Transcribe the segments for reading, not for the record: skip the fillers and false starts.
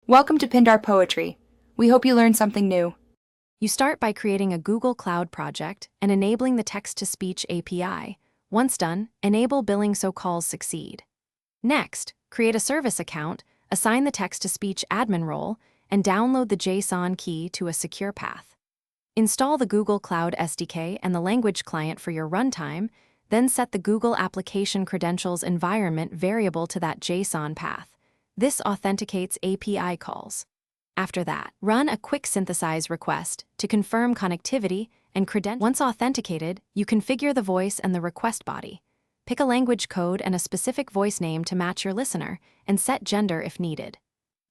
Welcome to Pindar Poetry. We hope you learned something new. You start by creating a Google Cloud project and enabling the text-to-speech API. Once done, enable billing so calls succeed. Next, create a service account, assign the text-to-speech admin role, and download the JSON key to a secure path. Install the Google Cloud SDK and the language client for your runtime, then set the Google Application Credentials environment variable to that JSON path. This authenticates API calls. After that, run a quick synthesize request to confirm connectivity and credentials. Once authenticated, you configure the voice and the request body. Pick a language code and a specific voice name to match your listener, and set gender if needed.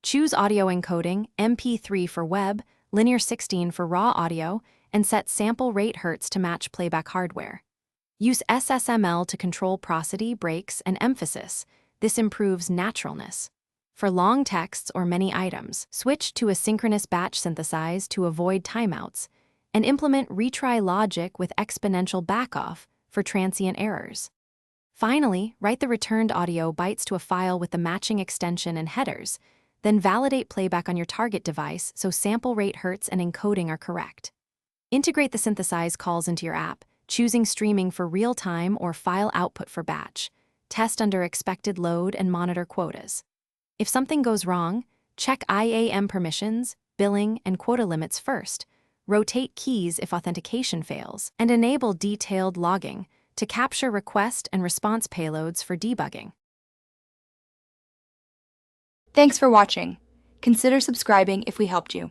Choose audio encoding, MP3 for web, linear 16 for raw audio, and set sample rate hertz to match playback hardware. Use SSML to control prosody, breaks, and emphasis. This improves naturalness. For long texts or many items, switch to asynchronous batch synthesize to avoid timeouts, and implement retry logic with exponential backoff for transient errors. Finally, write the returned audio bytes to a file with the matching extension and headers, then validate playback on your target device so sample rate hertz and encoding are correct. Integrate the synthesize calls into your app, choosing streaming for real-time or file output for batch. Test under expected load and monitor quotas. If something goes wrong, check IAM permissions, billing, and quota limits first. Rotate keys if authentication fails, and enable detailed logging to capture request and response payloads for debugging. Thanks for watching. Consider subscribing if we helped you.